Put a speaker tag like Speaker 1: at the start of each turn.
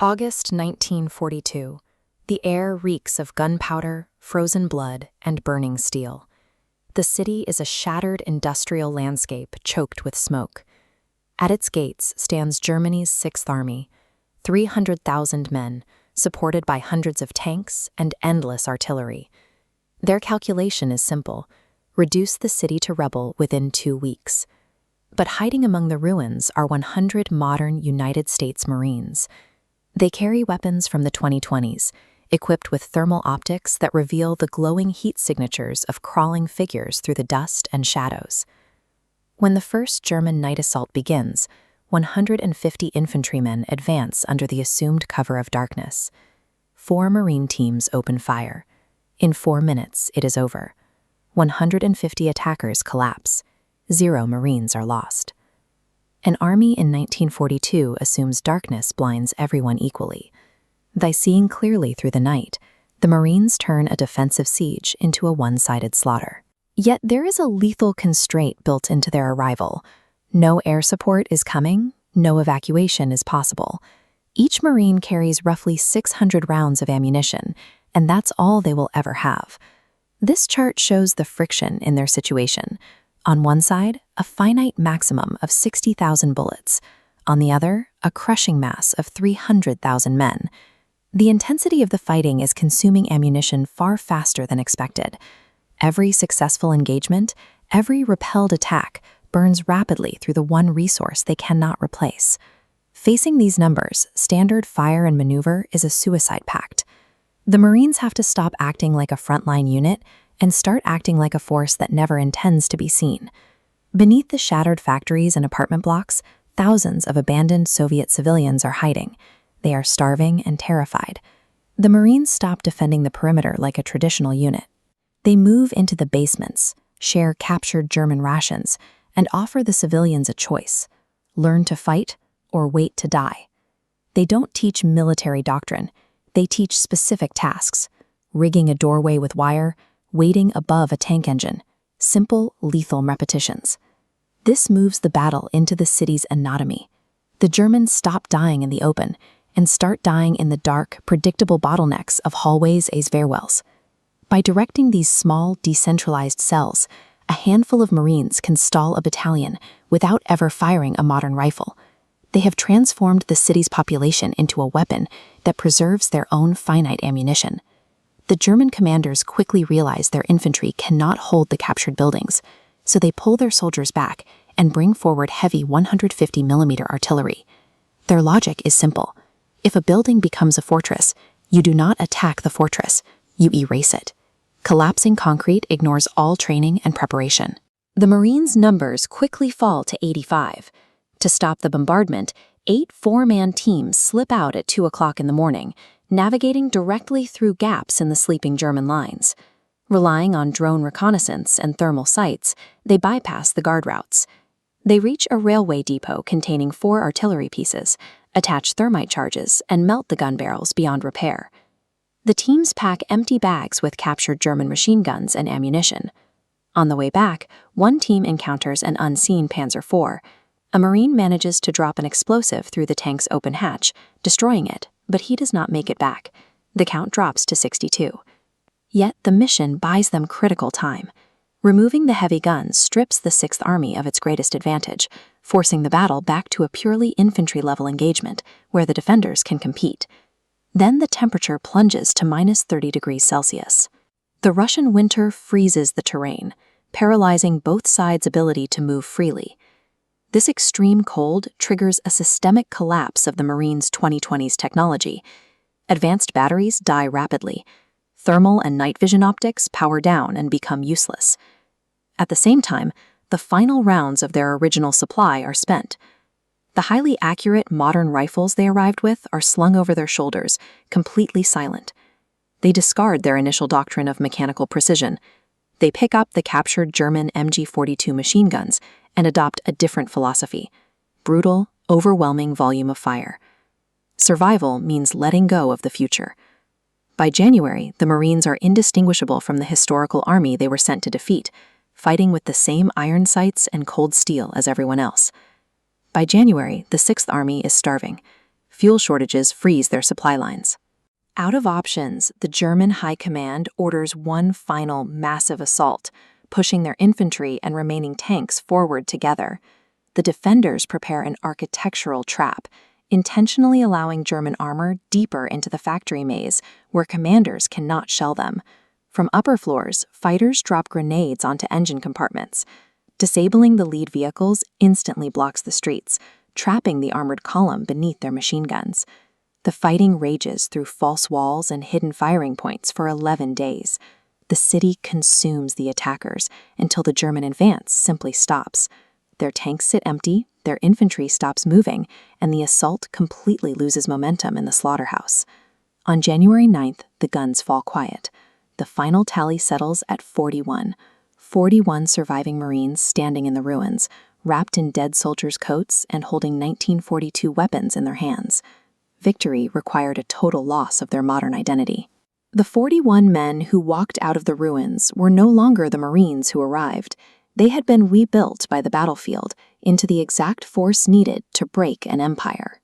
Speaker 1: August 1942. The air reeks of gunpowder, frozen blood, and burning steel. The city is a shattered industrial landscape choked with smoke. At its gates stands Germany's Sixth Army, 300,000 men, supported by hundreds of tanks and endless artillery. Their calculation is simple: reduce the city to rubble within 2 weeks. But hiding among the ruins are 100 modern United States Marines. They carry weapons from the 2020s, equipped with thermal optics that reveal the glowing heat signatures of crawling figures through the dust and shadows. When the first German night assault begins, 150 infantrymen advance under the assumed cover of darkness. 4 Marine teams open fire. In 4 minutes, it is over. 150 attackers collapse. 0 Marines are lost. An army in 1942 assumes darkness blinds everyone equally. By seeing clearly through the night, the Marines turn a defensive siege into a one-sided slaughter. Yet there is a lethal constraint built into their arrival. No air support is coming, no evacuation is possible. Each Marine carries roughly 600 rounds of ammunition, and that's all they will ever have. This chart shows the friction in their situation. On one side, a finite maximum of 60,000 bullets. On the other, a crushing mass of 300,000 men. The intensity of the fighting is consuming ammunition far faster than expected. Every successful engagement, every repelled attack, burns rapidly through the one resource they cannot replace. Facing these numbers, standard fire and maneuver is a suicide pact. The Marines have to stop acting like a frontline unit and start acting like a force that never intends to be seen. Beneath the shattered factories and apartment blocks, thousands of abandoned Soviet civilians are hiding. They are starving and terrified. The Marines stop defending the perimeter like a traditional unit. They move into the basements, share captured German rations, and offer the civilians a choice: learn to fight or wait to die. They don't teach military doctrine. They teach specific tasks: rigging a doorway with wire, waiting above a tank engine. Simple, lethal repetitions. This moves the battle into the city's anatomy. The Germans stop dying in the open and start dying in the dark, predictable bottlenecks of hallways as stairwells. By directing these small, decentralized cells, a handful of Marines can stall a battalion without ever firing a modern rifle. They have transformed the city's population into a weapon that preserves their own finite ammunition. The German commanders quickly realize their infantry cannot hold the captured buildings, so they pull their soldiers back and bring forward heavy 150mm artillery. Their logic is simple: if a building becomes a fortress, you do not attack the fortress, you erase it. Collapsing concrete ignores all training and preparation. The Marines' numbers quickly fall to 85. To stop the bombardment, 8 4-man teams slip out at 2 o'clock in the morning, navigating directly through gaps in the sleeping German lines. Relying on drone reconnaissance and thermal sights, they bypass the guard routes. They reach a railway depot containing 4 artillery pieces, attach thermite charges, and melt the gun barrels beyond repair. The teams pack empty bags with captured German machine guns and ammunition. On the way back, one team encounters an unseen Panzer IV. A Marine manages to drop an explosive through the tank's open hatch, destroying it, but he does not make it back. The count drops to 62. Yet the mission buys them critical time. Removing the heavy guns strips the Sixth Army of its greatest advantage, forcing the battle back to a purely infantry-level engagement where the defenders can compete. Then the temperature plunges to -30°C. The Russian winter freezes the terrain, paralyzing both sides' ability to move freely. This extreme cold triggers a systemic collapse of the Marines' 2020s technology. Advanced batteries die rapidly. Thermal and night vision optics power down and become useless. At the same time, the final rounds of their original supply are spent. The highly accurate modern rifles they arrived with are slung over their shoulders, completely silent. They discard their initial doctrine of mechanical precision. They pick up the captured German MG-42 machine guns and adopt a different philosophy: brutal, overwhelming volume of fire. Survival means letting go of the future. By January, the Marines are indistinguishable from the historical army they were sent to defeat, fighting with the same iron sights and cold steel as everyone else. By January, the Sixth Army is starving. fuel shortages freeze their supply lines. Out of options, the German High Command orders one final massive assault, pushing their infantry and remaining tanks forward together. The defenders prepare an architectural trap, intentionally allowing German armor deeper into the factory maze, where commanders cannot shell them. From upper floors, fighters drop grenades onto engine compartments. Disabling the lead vehicles instantly blocks the streets, trapping the armored column beneath their machine guns. The fighting rages through false walls and hidden firing points for 11 days. The city consumes the attackers until the German advance simply stops. Their tanks sit empty, their infantry stops moving, and the assault completely loses momentum in the slaughterhouse. On January 9th, the guns fall quiet. The final tally settles at 41. 41 surviving Marines standing in the ruins, wrapped in dead soldiers' coats and holding 1942 weapons in their hands. Victory required a total loss of their modern identity. The 41 men who walked out of the ruins were no longer the Marines who arrived. They had been rebuilt by the battlefield into the exact force needed to break an empire.